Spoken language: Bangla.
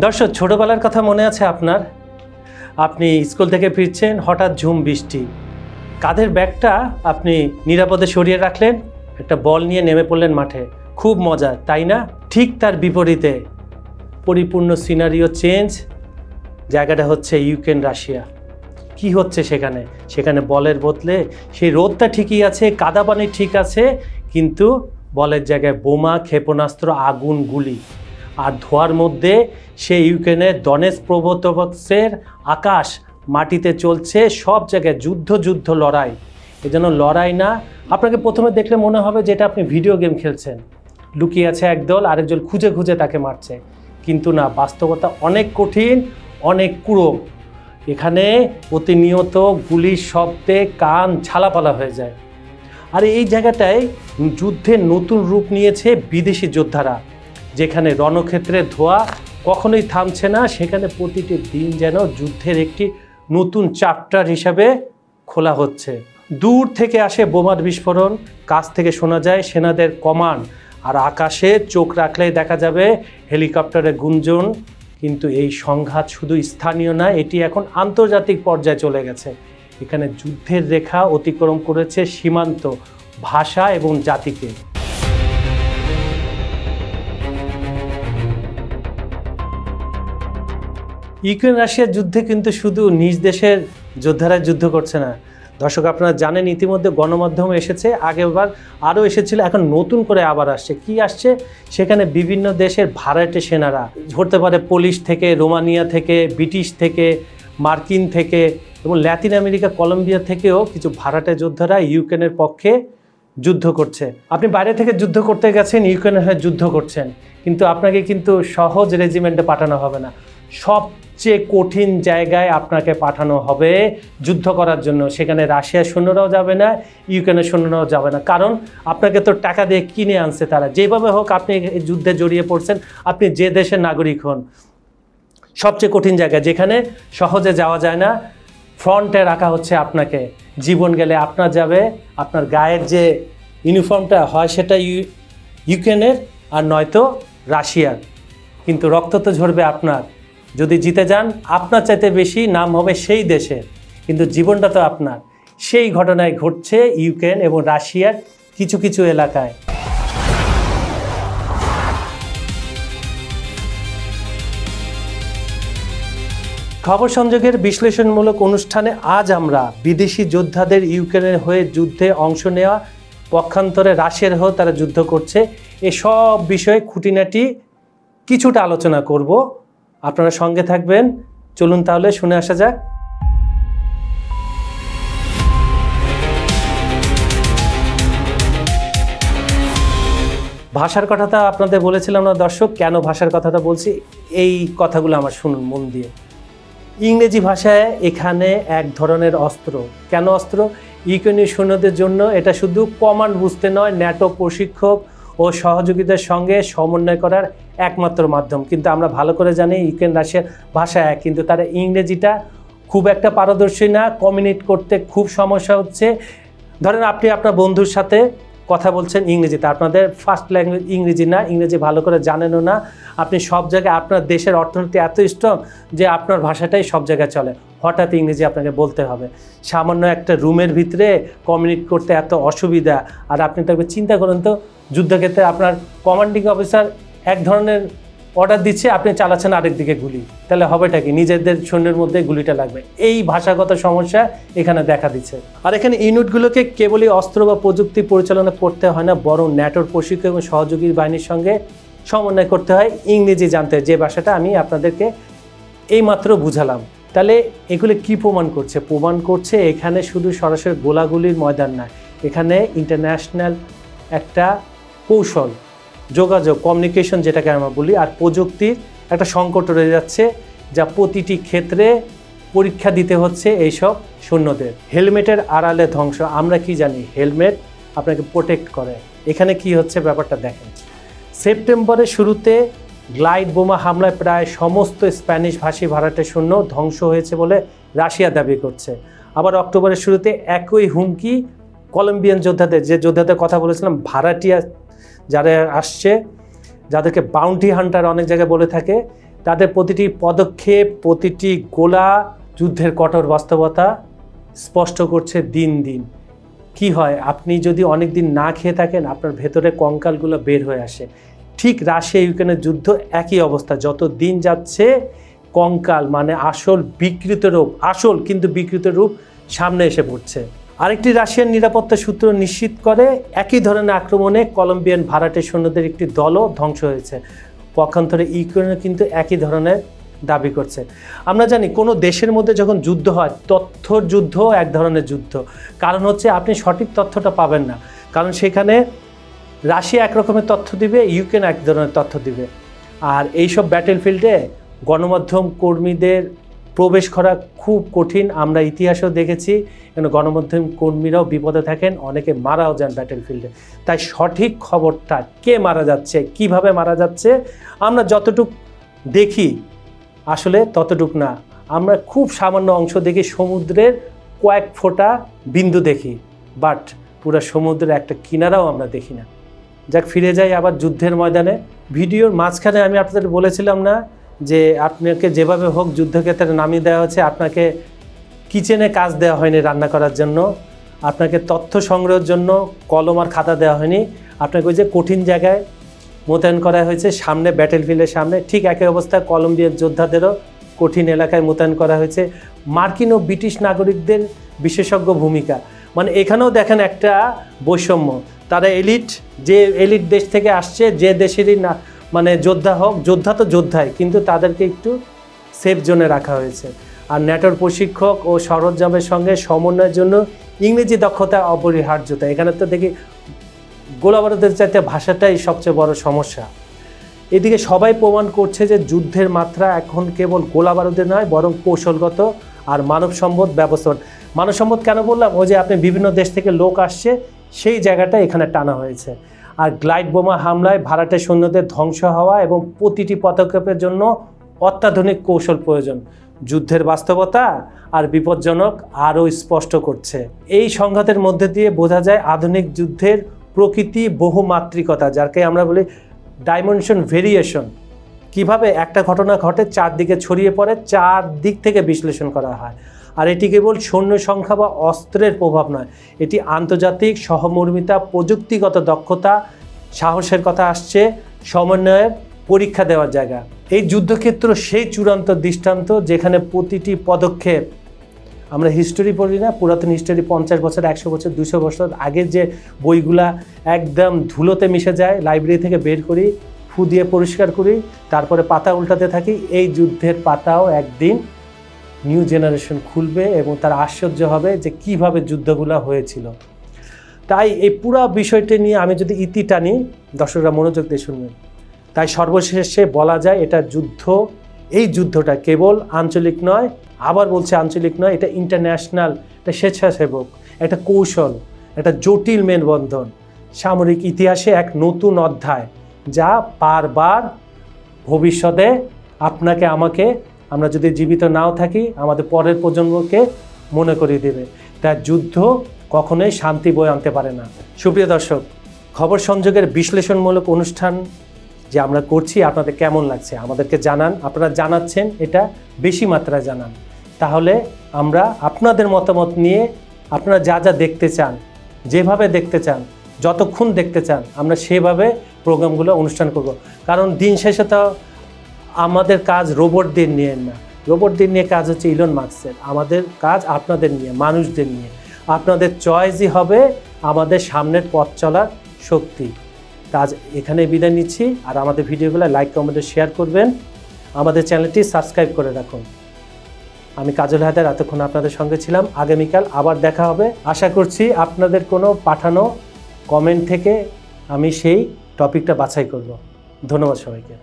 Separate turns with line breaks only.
দর্শক, ছোটবেলার কথা মনে আছে আপনার? আপনি স্কুল থেকে ফিরছেন, হঠাৎ ঝুম বৃষ্টি, কাঁধের ব্যাগটা আপনি নিরাপদে সরিয়ে রাখলেন, একটা বল নিয়ে নেমে পড়লেন মাঠে। খুব মজা, তাই না? ঠিক তার বিপরীতে পরিপূর্ণ সিনারিও চেঞ্জ। জায়গাটা হচ্ছে ইউক্রেন, রাশিয়া। কি হচ্ছে সেখানে? সেখানে বলের বদলে সেই রোদটা ঠিকই আছে, কাদা পানি ঠিক আছে, কিন্তু বলের জায়গায় বোমা, ক্ষেপণাস্ত্র, আগুন, গুলি। আর ধোঁয়ার মধ্যে সেই ইউক্রেনের ডনেটস্ক প্রভোতভস্কের আকাশ মাটিতে চলছে, সব জায়গায় যুদ্ধ লড়াই। এজন্য লড়াই না, আপনাকে প্রথমে দেখলে মনে হবে যে এটা আপনি ভিডিও গেম খেলছেন, লুকিয়ে আছে একদল, আরেকজন খুঁজে তাকে মারছে। কিন্তু না, বাস্তবতা অনেক কঠিন, অনেক ক্রূর। এখানে প্রতিনিয়ত গুলির শব্দে কান ঝালাপালা হয়ে যায়। আর এই জায়গাটায় যুদ্ধের নতুন রূপ নিয়েছে বিদেশি যোদ্ধারা, যেখানে রণক্ষেত্রে ধোঁয়া কখনোই থামছে না। সেখানে প্রতিটি দিন যেন যুদ্ধের একটি নতুন চ্যাপ্টার হিসাবে খোলা হচ্ছে। দূর থেকে আসে বোমার বিস্ফোরণ, কাছ থেকে শোনা যায় সেনাদের কমান্ড, আর আকাশে চোখ রাখলেই দেখা যাবে হেলিকপ্টারের গুঞ্জন। কিন্তু এই সংঘাত শুধু স্থানীয় না, এটি এখন আন্তর্জাতিক পর্যায়ে চলে গেছে। এখানে যুদ্ধের রেখা অতিক্রম করেছে সীমান্ত, ভাষা এবং জাতিকে। ইউক্রেন রাশিয়ার যুদ্ধে কিন্তু শুধু নিজ দেশের যোদ্ধারা যুদ্ধ করছে না। দর্শক, আপনারা জানেন ইতিমধ্যে গণমাধ্যমে এসেছে, আগেরবার আরও এসেছিল, এখন নতুন করে আবার আসছে। কি আসছে? সেখানে বিভিন্ন দেশের ভাড়াটে সেনারা, হতে পারে পোলিশ থেকে, রোমানিয়া থেকে, ব্রিটিশ থেকে, মার্কিন থেকে এবং ল্যাতিন আমেরিকা, কলম্বিয়া থেকেও কিছু ভাড়াটে যোদ্ধারা ইউক্রেনের পক্ষে যুদ্ধ করছে। আপনি বাইরে থেকে যুদ্ধ করতে গেছেন, ইউক্রেনের হয়ে যুদ্ধ করছেন, কিন্তু আপনাকে কিন্তু সহজ রেজিমেন্টে পাঠানো হবে না। সবচেয়ে কঠিন জায়গায় আপনাকে পাঠানো হবে যুদ্ধ করার জন্য। সেখানে রাশিয়ার সৈন্যরাও যাবে না, ইউক্রেনের সৈন্যরাও যাবে না, কারণ আপনাকে তো টাকা দিয়ে কিনে আনছে তারা। যেভাবে হোক আপনি যুদ্ধে জড়িয়ে পড়ছেন, আপনি যে দেশের নাগরিক হন, সবচেয়ে কঠিন জায়গায় যেখানে সহজে যাওয়া যায় না, ফ্রন্টে রাখা হচ্ছে আপনাকে। জীবন গেলে আপনার যাবে, আপনার গায়ের যে ইউনিফর্মটা হয় সেটা ইউক্রেনের আর নয়তো রাশিয়ার, কিন্তু রক্ত তো ঝরবে আপনার। যদি জিতে যান, আপনার চাইতে বেশি নাম হবে সেই দেশের, কিন্তু জীবনটা তো আপনার। সেই ঘটনায় ঘটছে ইউক্রেন এবং রাশিয়ার কিছু এলাকায়। খবর সংযোগের বিশ্লেষণমূলক অনুষ্ঠানে আজ আমরা বিদেশি যোদ্ধাদের ইউক্রেনের হয়ে যুদ্ধে অংশ নেওয়া, পক্ষান্তরে রাশিয়ার হয়েও তারা যুদ্ধ করছে, এসব বিষয়ে খুঁটিনাটি কিছুটা আলোচনা করব। আপনারা সঙ্গে থাকবেন। চলুন তাহলে শুনে আসা যাক। ভাষার কথাটা আপনাদের বলেছিলাম না দর্শক, কেন ভাষার কথাটা বলছি, এই কথাগুলো আমার শুনুন মন দিয়ে। ইংরেজি ভাষায় এখানে এক ধরনের অস্ত্র। কেন অস্ত্র? ইউক্রেনীয় সৈন্যদের জন্য এটা শুধু কমান্ড বুঝতে নয়, ন্যাটো প্রশিক্ষক ও সহযোগিতার সঙ্গে সমন্বয় করার একমাত্র মাধ্যম। কিন্তু আমরা ভালো করে জানি ইউক্রেন রাশিয়ার ভাষা এক, কিন্তু তারা ইংরেজিটা খুব একটা পারদর্শী না, কমিউনিকেট করতে খুব সমস্যা হচ্ছে। ধরেন আপনি আপনার বন্ধুর সাথে কথা বলছেন ইংরেজিতে, আপনাদের ফার্স্ট ল্যাঙ্গুয়েজ ইংরেজি না, ইংরেজি ভালো করে জানেনও না, আপনি সব জায়গায়, আপনার দেশের অর্থনীতি এত স্ট্রং যে আপনার ভাষাটাই সব জায়গায় চলে, হঠাৎ ইংরেজি আপনাকে বলতে হবে। সামান্য একটা রুমের ভিতরে কমিউনিকেট করতে এত অসুবিধা। আর আপনি তবে চিন্তা করেন তো, যুদ্ধক্ষেত্রে আপনার কমান্ডিং অফিসার এক ধরনের অর্ডার দিচ্ছে, আপনি চালাচ্ছেন আরেক দিকে গুলি, তাহলে হবেটা কি? নিজেদের সৈন্যের মধ্যে গুলিটা লাগবে। এই ভাষাগত সমস্যা এখানে দেখা দিচ্ছে। আর এখানে ইউনিটগুলোকে কেবলই অস্ত্র বা প্রযুক্তি পরিচালনা করতে হয় না, বরং ন্যাটোর প্রশিক্ষক এবং সহযোগী বাহিনীর সঙ্গে সমন্বয় করতে হয়, ইংরেজি জানতে হয়, যে ভাষাটা আমি আপনাদেরকে এইমাত্র বুঝালাম। তাহলে এগুলো কি প্রমাণ করছে? প্রমাণ করছে এখানে শুধু সরাসরি গোলাগুলির ময়দান না, এখানে ইন্টারন্যাশনাল একটা কৌশল, যোগাযোগ, কমিউনিকেশন যেটাকে আমরা বলি, আর প্রযুক্তির একটা সংকট রয়ে যাচ্ছে, যা প্রতিটি ক্ষেত্রে পরীক্ষা দিতে হচ্ছে এইসব সৈন্যদের। হেলমেটের আড়ালে ধ্বংস। আমরা কি জানি? হেলমেট আপনাকে প্রোটেক্ট করে। এখানে কি হচ্ছে ব্যাপারটা দেখেন। সেপ্টেম্বরের শুরুতে গ্লাইড বোমা হামলায় প্রায় সমস্ত স্প্যানিশ ভাষী ভাড়াটে সৈন্য ধ্বংস হয়েছে বলে রাশিয়া দাবি করছে। আবার অক্টোবরের শুরুতে একই হুমকি কলম্বিয়ান যোদ্ধাদের, যে যোদ্ধাদের কথা বলেছিলাম, ভাড়াটিয়া যারা আসছে, যাদেরকে বাউন্টি হান্টার অনেক জায়গায় বলে থাকে, তাদের প্রতিটি পদক্ষেপ, প্রতিটি গোলা যুদ্ধের কঠোর বাস্তবতা স্পষ্ট করছে দিন দিন। কি হয়, আপনি যদি অনেক দিন না খেয়ে থাকেন, আপনার ভেতরে কঙ্কালগুলো বের হয়ে আসে। ঠিক রাশিয়া ইউক্রেনের যুদ্ধ একই অবস্থা। যত দিন যাচ্ছে কঙ্কাল মানে আসল বিকৃত রূপ, আসল কিন্তু বিকৃত রূপ সামনে এসে পড়ছে। আরেকটি রাশিয়ার নিরাপত্তা সূত্র নিশ্চিত করে একই ধরনের আক্রমণে কলম্বিয়ান ভাড়াটে সৈন্যদের একটি দলও ধ্বংস হয়েছে। পক্ষান্তরে ইউক্রেনও কিন্তু একই ধরনের দাবি করছে। আমরা জানি কোনো দেশের মধ্যে যখন যুদ্ধ হয়, তথ্যর যুদ্ধ এক ধরনের যুদ্ধ। কারণ হচ্ছে আপনি সঠিক তথ্যটা পাবেন না, কারণ সেখানে রাশিয়া এক রকমের তথ্য দিবে, ইউক্রেন এক ধরনের তথ্য দিবে। আর এইসব ব্যাটেল ফিল্ডে গণমাধ্যম কর্মীদের প্রবেশ করা খুব কঠিন। আমরা ইতিহাসেও দেখেছি কেন গণমাধ্যম কর্মীরাও বিপদে থাকেন, অনেকে মারাও যান ব্যাটেল ফিল্ডে। তাই সঠিক খবরটা কে মারা যাচ্ছে, কিভাবে মারা যাচ্ছে, আমরা যতটুক দেখি আসলে ততটুক না। আমরা খুব সামান্য অংশ দেখি, সমুদ্রের কয়েক ফোঁটা বিন্দু দেখি, বাট পুরো সমুদ্রের একটা কিনারাও আমরা দেখি না। যাক, ফিরে যাই আবার যুদ্ধের ময়দানে। ভিডিওর মাঝখানে আমি আপনাদের বলেছিলাম না যে আপনাকে যেভাবে হোক যুদ্ধক্ষেত্রে নামিয়ে দেওয়া হচ্ছে, আপনাকে কিচেনে কাজ দেওয়া হয়নি রান্না করার জন্য, আপনাকে তথ্য সংগ্রহের জন্য কলম আর খাতা দেওয়া হয়নি, আপনাকে ওই যে কঠিন জায়গায় মোতায়েন করা হয়েছে, সামনে ব্যাটেল ফিল্ডের সামনে। ঠিক একই অবস্থা কলম্বিয়ার যোদ্ধাদেরও কঠিন এলাকায় মোতায়েন করা হয়েছে। মার্কিন ও ব্রিটিশ নাগরিকদের বিশেষজ্ঞ ভূমিকা, মানে এখানেও দেখেন একটা বৈষম্য। তারা এলিট, যে এলিট দেশ থেকে আসছে, যে দেশেরই না মানে যোদ্ধা হোক, যোদ্ধা তো যোদ্ধাই, কিন্তু তাদেরকে একটু সেফ জোনে রাখা হয়েছে। আর ন্যাটোর প্রশিক্ষক ও সরঞ্জামের সঙ্গে সমন্বয়ের জন্য ইংরেজি দক্ষতা অপরিহার্যতা। এখানে তো দেখি গোলাবারুদের চাইতে ভাষাটাই সবচেয়ে বড় সমস্যা। এদিকে সবাই প্রমাণ করছে যে যুদ্ধের মাত্রা এখন কেবল গোলাবারুদে নয়, বরং কৌশলগত আর মানব সম্পদ ব্যবস্থাপনা। মানব সম্পদ কেন বললাম, ওই যে আপনি বিভিন্ন দেশ থেকে লোক আসছে, সেই জায়গাটা এখানে টানা হয়েছে। আর গ্লাইড বোমা হামলায় ভাড়াটে সৈন্যদের ধ্বংস হওয়া এবং প্রতিটি পদক্ষেপের জন্য অত্যাধুনিক কৌশল প্রয়োজন। যুদ্ধের বাস্তবতা আর বিপজ্জনক আরও স্পষ্ট করছে। এই সংঘাতের মধ্যে দিয়ে বোঝা যায় আধুনিক যুদ্ধের প্রকৃতি বহুমাত্রিকতা, যাকে আমরা বলি ডাইমেনশন ভেরিয়েশন। কিভাবে একটা ঘটনা ঘটে, চারদিকে ছড়িয়ে পড়ে, চার দিক থেকে বিশ্লেষণ করা হয়। আর এটি কেবল সৈন্য সংখ্যা বা অস্ত্রের প্রভাব নয়, এটি আন্তর্জাতিক সহমর্মিতা, প্রযুক্তিগত দক্ষতা, সাহসের কথা আসছে, সমন্বয়ের পরীক্ষা দেওয়ার জায়গা। এই যুদ্ধক্ষেত্র সেই চূড়ান্ত দৃষ্টান্ত যেখানে প্রতিটি পদক্ষেপ, আমরা হিস্টোরি পড়ি না, পুরাতন হিস্টোরি 50 বছর, 100 বছর, 200 বছর আগের যে বইগুলা একদম ধুলোতে মিশে যায়, লাইব্রেরি থেকে বের করি, ফু দিয়ে পরিষ্কার করি, তারপরে পাতা উল্টাতে থাকি। এই যুদ্ধের পাতাও একদিন নিউ জেনারেশন খুলবে এবং তার আশ্চর্য হবে যে কিভাবে যুদ্ধগুলো হয়েছিল। তাই এই পুরো বিষয়টি নিয়ে আমি যদি ইতি টানি, দর্শকরা মনোযোগ দিয়ে শুনবেন। তাই সর্বশেষে বলা যায় এটা যুদ্ধ, এই যুদ্ধটা কেবল আঞ্চলিক নয়, আবার বলছে আঞ্চলিক নয়, এটা ইন্টারন্যাশনাল, এটা স্বেচ্ছাসেবক, একটা কৌশল, একটা জটিল মেলবন্ধন, সামরিক ইতিহাসে এক নতুন অধ্যায়, যা বারবার ভবিষ্যতে আপনাকে আমাকে, আমরা যদি জীবিত নাও থাকি, আমাদের পরের প্রজন্মকে মনে করিয়ে দেবে। তাই যুদ্ধ কখনোই শান্তি বয়ে আনতে পারে না। সুপ্রিয় দর্শক, খবর সংযোগের বিশ্লেষণমূলক অনুষ্ঠান যে আমরা করছি আপনাদের কেমন লাগছে আমাদেরকে জানান। আপনারা জানাচ্ছেন, এটা বেশি মাত্রায় জানান, তাহলে আমরা আপনাদের মতামত নিয়ে আপনারা যা যা দেখতে চান, যেভাবে দেখতে চান, যতক্ষণ দেখতে চান, আমরা সেভাবে প্রোগ্রামগুলো অনুষ্ঠান করব। কারণ দিন শেষে তো আমাদের কাজ রোবটদের নিয়ে না, রোবটদের নিয়ে কাজ হচ্ছে ইলন মাস্কের। আমাদের কাজ আপনাদের নিয়ে, মানুষদের নিয়ে। আপনাদের চয়েসই হবে আমাদের সামনের পথ চলার শক্তি। আজ এখানে বিদায় নিচ্ছি। আর আমাদের ভিডিওগুলো লাইক, কমেন্ট, শেয়ার করবেন। আমাদের চ্যানেলটি সাবস্ক্রাইব করে রাখুন। আমি কাজল হায়দার এতক্ষণ আপনাদের সঙ্গে ছিলাম। আগামীকাল আবার দেখা হবে। আশা করছি আপনাদের কোনো পাঠানো কমেন্ট থেকে আমি সেই টপিকটা বাছাই করব। ধন্যবাদ সবাইকে।